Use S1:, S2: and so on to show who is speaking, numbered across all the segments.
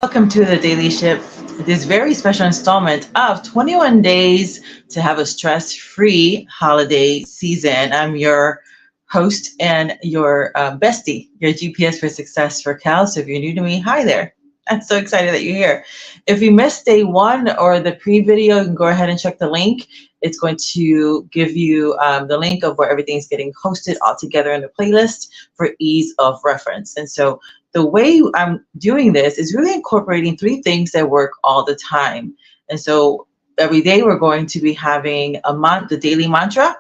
S1: Welcome to the Daily Shift, this very special installment of 21 Days to Have a Stress-Free Holiday Season. I'm your host and your bestie, your GPS for Success, Raquel. So if you're new to me, hi there. I'm so excited that you're here. If you missed day one or the pre-video, you can go ahead and check the link. It's going to give you the link of where everything's getting hosted all together in the playlist for ease of reference. And so the way I'm doing this is really incorporating three things that work all the time. And so every day we're going to be having the daily mantra.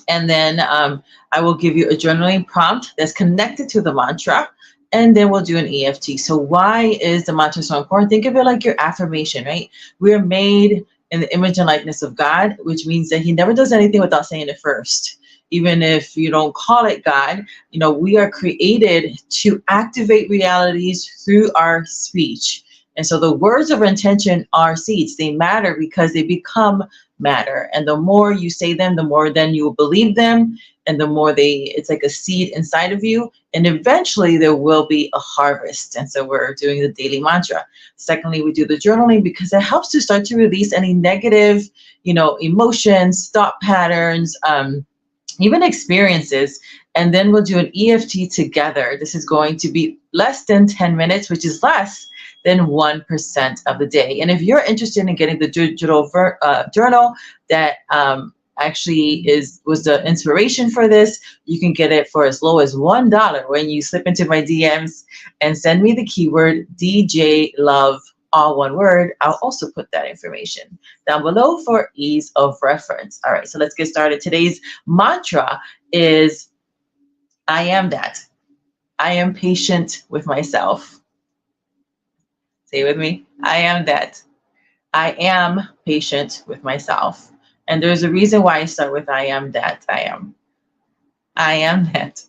S1: And then I will give you a journaling prompt that's connected to the mantra. And then we'll do an EFT. So why is the mantra so important? Think of it like your affirmation, right? We're made in the image and likeness of God, which means that he never does anything without saying it first. Even if you don't call it God, we are created to activate realities through our speech. And so the words of intention are seeds. They matter because they become matter. And the more you say them, the more then you will believe them. And the more it's like a seed inside of you. And eventually there will be a harvest. And so we're doing the daily mantra. Secondly, we do the journaling because it helps to start to release any negative, emotions, thought patterns, even experiences. And then we'll do an EFT together. This is going to be less than 10 minutes, which is less than 1% of the day. And if you're interested in getting the digital journal that actually was the inspiration for this, you can get it for as low as $1 when you slip into my DMs and send me the keyword DJ Love, all one word. I'll also put that information down below for ease of reference. All right, so let's get started. Today's mantra is, I am that. I am patient with myself. Say it with me. I am that. I am patient with myself. And there's a reason why I start with I am that. I am that.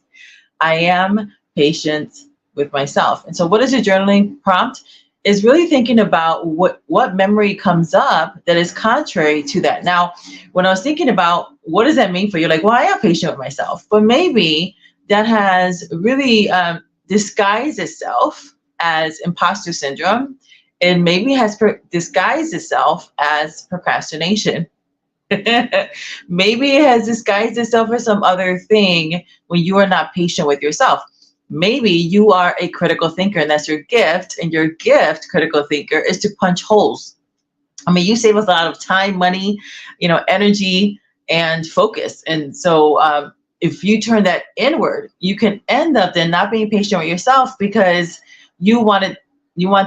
S1: I am patient with myself. And so what is your journaling prompt? Is really thinking about what memory comes up that is contrary to that. Now, when I was thinking about what does that mean for you, like, well, I am patient with myself, but maybe that has really disguised itself as imposter syndrome, and maybe has disguised itself as procrastination. Maybe it has disguised itself as some other thing when you are not patient with yourself. Maybe you are a critical thinker and that's your gift, and your gift, critical thinker, is to punch holes. I mean, you save us a lot of time, money, energy, and focus. And so if you turn that inward, you can end up then not being patient with yourself because you want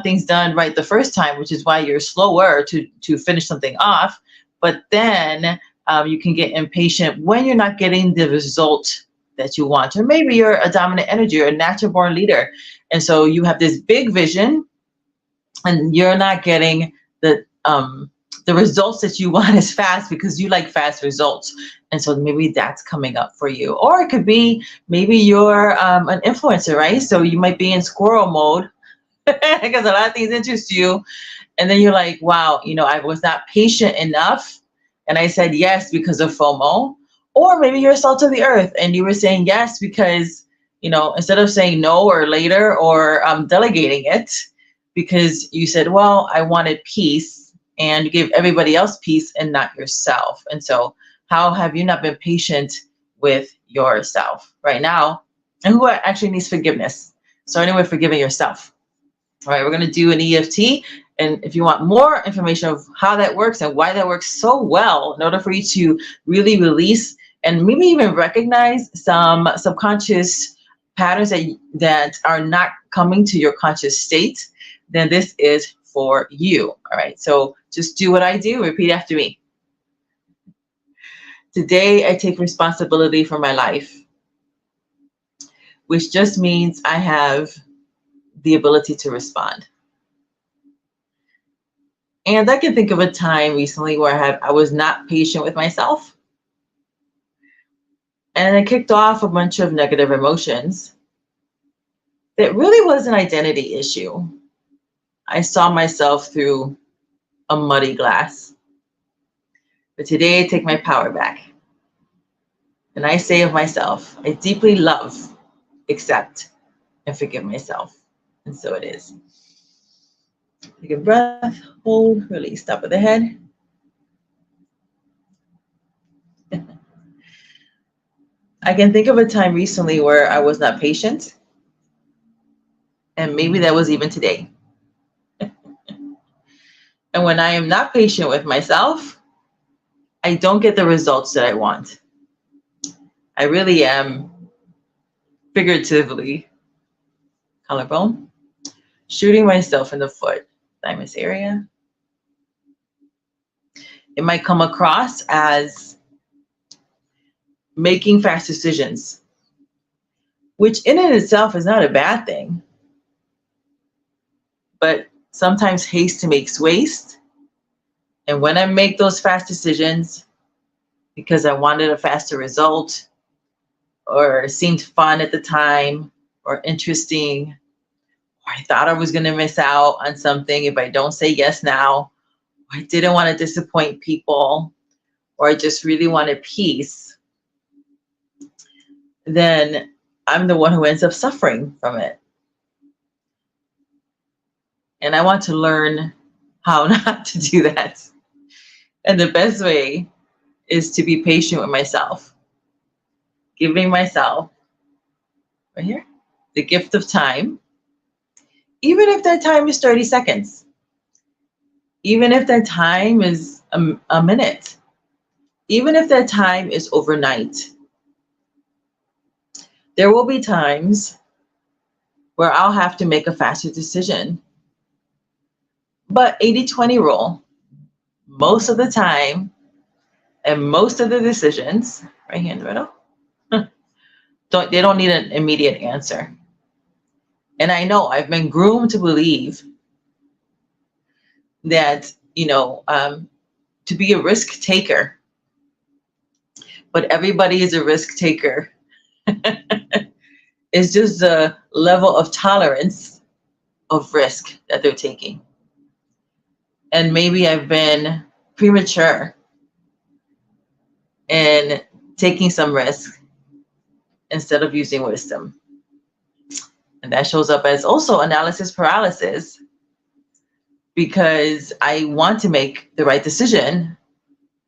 S1: things done right the first time, which is why you're slower to finish something off. But then you can get impatient when you're not getting the result that you want. Or maybe you're a dominant energy or a natural born leader. And so you have this big vision and you're not getting the results that you want as fast because you like fast results. And so maybe that's coming up for you. Or it could be maybe you're an influencer, right? So you might be in squirrel mode because a lot of things interest you. And then you're like, wow, I was not patient enough. And I said yes because of FOMO. Or maybe you're salt of the earth and you were saying yes because, instead of saying no or later or delegating it, because you said, well, I wanted peace, and you gave everybody else peace and not yourself. And so how have you not been patient with yourself right now? And who actually needs forgiveness? Starting with forgiving yourself. All right, we're going to do an EFT. And if you want more information of how that works and why that works so well, in order for you to really release and maybe even recognize some subconscious patterns that are not coming to your conscious state, then this is for you. All right, so just do what I do. Repeat after me. Today, I take responsibility for my life, which just means I have the ability to respond. And I can think of a time recently where I was not patient with myself. And it kicked off a bunch of negative emotions that really was an identity issue. I saw myself through a muddy glass. But today I take my power back. And I say of myself, I deeply love, accept, and forgive myself. And so it is. Take a breath, hold, release, top of the head. I can think of a time recently where I was not patient, and maybe that was even today. And when I am not patient with myself, I don't get the results that I want. I really am, figuratively, collarbone, shooting myself in the foot, thymus area. It might come across as making fast decisions, which in and itself is not a bad thing. But sometimes haste makes waste. And when I make those fast decisions because I wanted a faster result, or it seemed fun at the time, or interesting, or I thought I was going to miss out on something if I don't say yes now, or I didn't want to disappoint people, or I just really wanted peace, then I'm the one who ends up suffering from it. And I want to learn how not to do that. And the best way is to be patient with myself, giving myself, right here, the gift of time, even if that time is 30 seconds, even if that time is a minute, even if that time is overnight. There will be times where I'll have to make a faster decision. But 80-20 rule, most of the time, and most of the decisions, right here in the middle, they don't need an immediate answer. And I know I've been groomed to believe that, to be a risk taker, but everybody is a risk taker. It's just the level of tolerance of risk that they're taking. And maybe I've been premature in taking some risk instead of using wisdom. And that shows up as also analysis paralysis, because I want to make the right decision,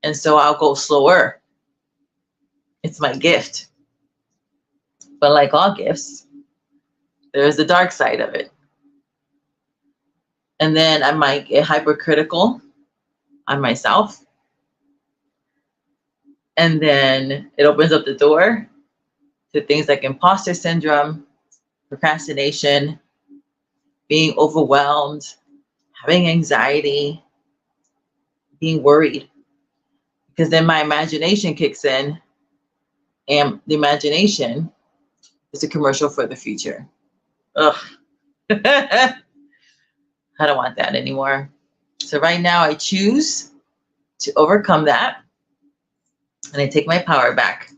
S1: and so I'll go slower. It's my gift. But like all gifts, there's the dark side of it. And then I might get hypercritical on myself. And then it opens up the door to things like imposter syndrome, procrastination, being overwhelmed, having anxiety, being worried. Because then my imagination kicks in, and the imagination is a commercial for the future. Ugh. I don't want that anymore. So right now I choose to overcome that, and I take my power back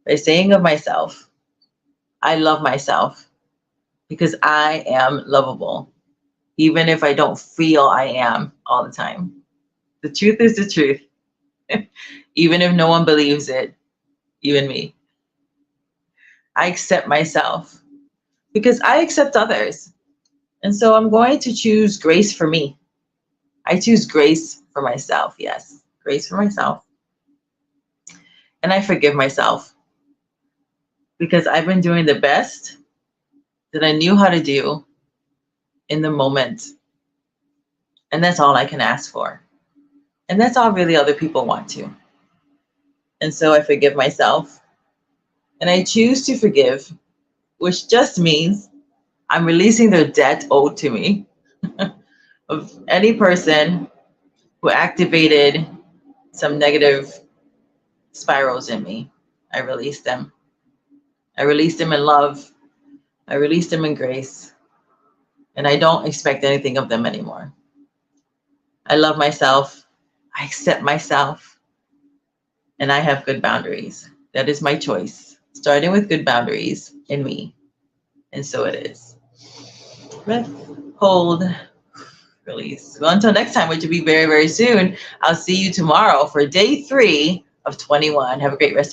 S1: by saying of myself, I love myself because I am lovable, even if I don't feel I am all the time. The truth is the truth, even if no one believes it, even me. I accept myself because I accept others. And so I'm going to choose grace for me. I choose grace for myself. Yes, grace for myself. And I forgive myself because I've been doing the best that I knew how to do in the moment. And that's all I can ask for. And that's all really other people want to. And so I forgive myself. And I choose to forgive, which just means I'm releasing the debt owed to me of any person who activated some negative spirals in me. I release them. I release them in love. I release them in grace. And I don't expect anything of them anymore. I love myself. I accept myself. And I have good boundaries. That is my choice. Starting with good boundaries in me. And so it is. Breath, hold, release. Well, until next time, which will be very, very soon, I'll see you tomorrow for day 3 of 21. Have a great rest of your